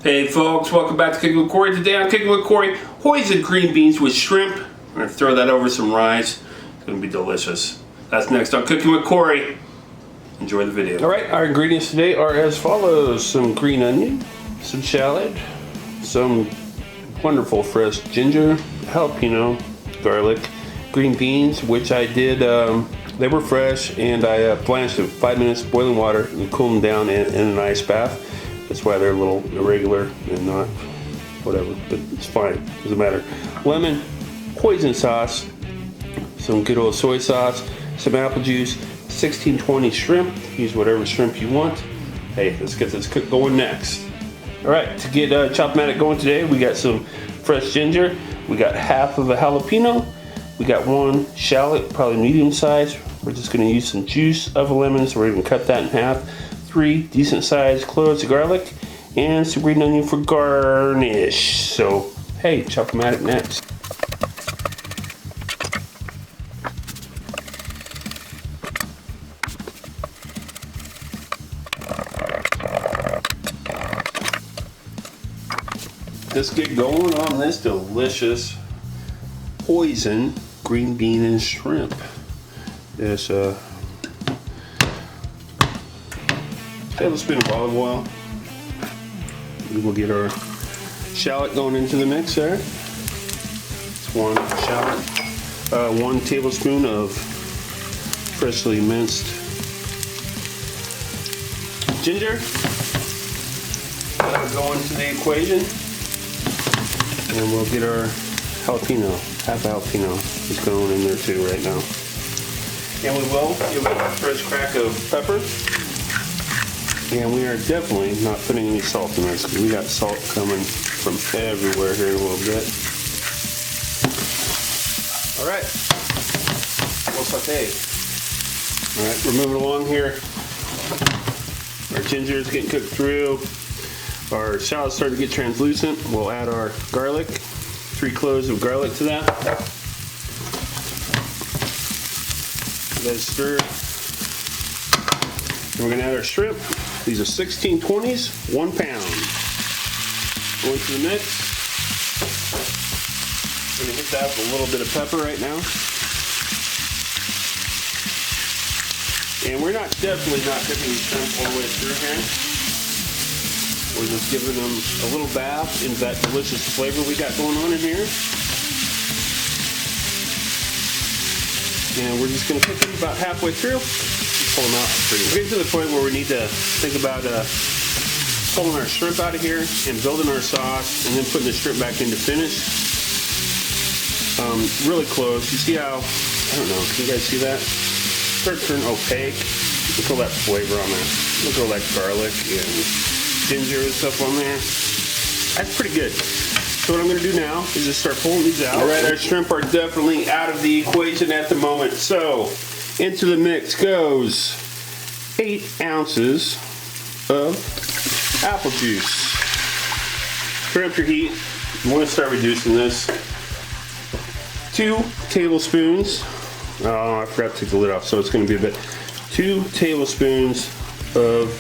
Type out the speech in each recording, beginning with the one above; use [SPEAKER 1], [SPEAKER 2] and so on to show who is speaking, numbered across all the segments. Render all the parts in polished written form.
[SPEAKER 1] Hey folks, welcome back to Cooking with Corey. Today on Cooking with Corey, Hoisin green beans with shrimp. We're going to throw that over some rice. It's going to be delicious. That's next on Cooking with Corey. Enjoy the video. Alright, our ingredients today are as follows. Some green onion, some shallot, some wonderful fresh ginger, jalapeno, garlic, green beans, which I did, they were fresh, and I blanched them 5 minutes, boiling water, and cooled them down in an ice bath. That's why they're a little irregular and not whatever, but it's fine, doesn't matter. Lemon, hoisin sauce, some good old soy sauce, some apple juice, 1620 shrimp. Use whatever shrimp you want. Hey, let's get this cook going next. All right, to get Chop-O-Matic going today, we got some fresh ginger, we got half of a jalapeno, we got one shallot, probably medium size. We're just gonna use some juice of a lemon, so we're gonna cut that in half. 3 decent sized cloves of garlic, and some green onion for garnish. So, hey, Chop-O-Matic next. Let's get going on this delicious Hoisin green bean and shrimp. This tablespoon of olive oil. We will get our shallot going into the mix there. It's one shallot. 1 tablespoon of freshly minced ginger. That'll go into the equation. And we'll get our jalapeno. Half a jalapeno is going in there too right now. And we will give it a fresh crack of pepper. And we are definitely not putting any salt in this because we got salt coming from everywhere here in a little bit. Alright, we'll saute. Alright, we're moving along here. Our ginger is getting cooked through. Our shallot's starting to get translucent. We'll add our garlic, 3 cloves of garlic to that. Let it stir. And we're going to add our shrimp. These are 1620s, 1 pound. Go into the mix. I'm going to hit that with a little bit of pepper right now. And we're definitely not cooking these shrimp all the way through here. We're just giving them a little bath into that delicious flavor we got going on in here. And we're just going to cook them about halfway through. Pull them out. We're getting to the point where we need to think about pulling our shrimp out of here and building our sauce and then putting the shrimp back in to finish. Really close. You see how, I don't know, can you guys see that? Start to turn opaque. Look at all that flavor on that. Look at all that garlic and ginger and stuff on there. That's pretty good. So what I'm going to do now is just start pulling these out. Alright, our shrimp are definitely out of the equation at the moment. So, into the mix goes 8 ounces of apple juice. Turn up your heat. You want to start reducing this. 2 tablespoons. Oh, I forgot to take the lid off, so it's going to be a bit. 2 tablespoons of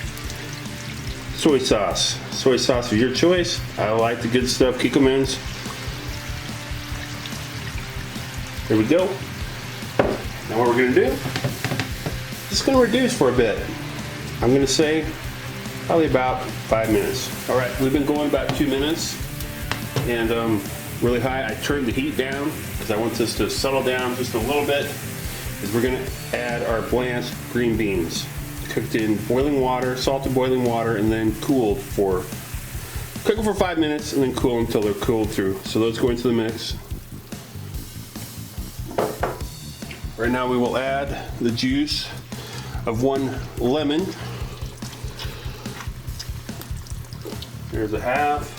[SPEAKER 1] soy sauce. Soy sauce of your choice. I like the good stuff, Kikkoman's. There we go. Now what we're going to do, just going to reduce for a bit. I'm going to say probably about 5 minutes. All right, we've been going about 2 minutes and really high. I turned the heat down because I want this to settle down just a little bit. Because we're going to add our blanched green beans, cooked in boiling water, salted boiling water, and then cooled for, cook them for 5 minutes and then cool until they're cooled through. So those go into the mix. Right now we will add the juice of 1 lemon. Here's a half.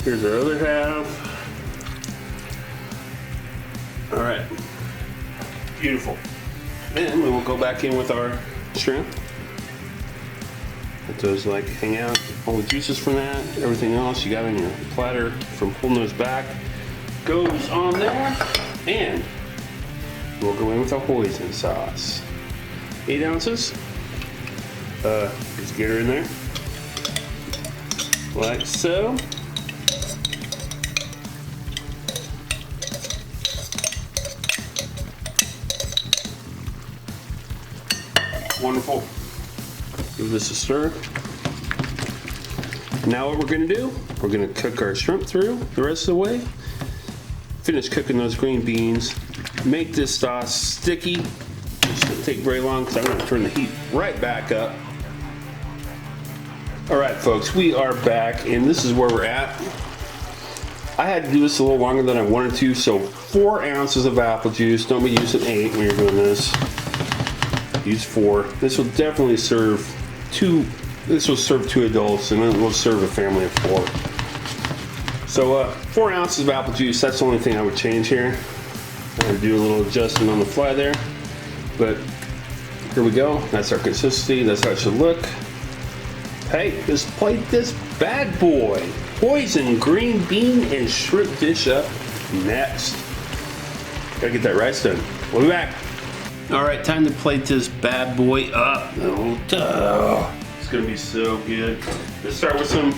[SPEAKER 1] Here's our other half. All right, beautiful. Then we will go back in with our shrimp. Let those like hang out. All the juices from that, everything else you got on your platter from pulling those back goes on there, and we'll go in with our hoisin sauce. 8 ounces. Just get her in there. Like so. Wonderful. Give this a stir. Now what we're gonna do, we're gonna cook our shrimp through the rest of the way. Finish cooking those green beans. Make this sauce sticky. It's gonna take very long because I'm gonna turn the heat right back up. All right, folks, we are back, and this is where we're at. I had to do this a little longer than I wanted to, so 4 ounces of apple juice. Don't be using 8 when you're doing this. Use 4. This will definitely serve 2. This will serve 2 adults, and it will serve a family of 4. So 4 ounces of apple juice. That's the only thing I would change here. I'm gonna do a little adjustment on the fly there, but here we go. That's our consistency. That's how it should look. Hey, let's plate this bad boy. Hoisin green bean and shrimp dish up next. Gotta get that rice done. We'll be back. All right, time to plate this bad boy up. Oh, it's gonna be so good. Let's start with some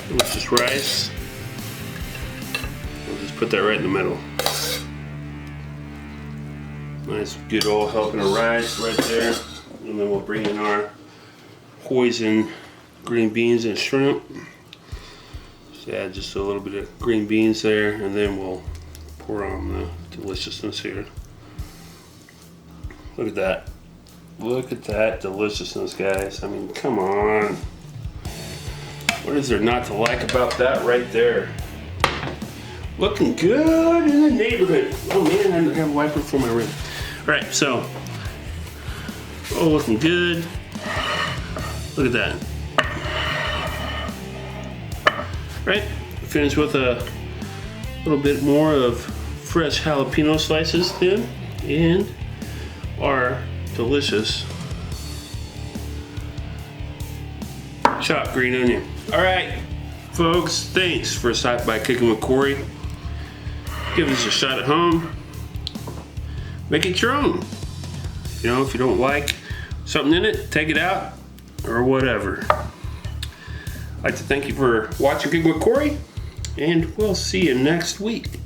[SPEAKER 1] delicious rice. We'll just put that right in the middle. Nice, good old helping of rice right there. And then we'll bring in our Hoisin green beans and shrimp. Just add just a little bit of green beans there, and then we'll pour on the deliciousness here. Look at that. Look at that deliciousness, guys. I mean, come on. What is there not to like about that right there? Looking good in the neighborhood. Oh man, I have a wiper for my rim. All right, so, looking good. Look at that. Right, finish with a little bit more of fresh jalapeno slices then, and our delicious chopped green onion. All right, folks, thanks for stopping by Cooking with Corey. Give us a shot at home. Make it your own. You know, if you don't like something in it, take it out or whatever. I'd like to thank you for watching Cooking with Corey, and we'll see you next week.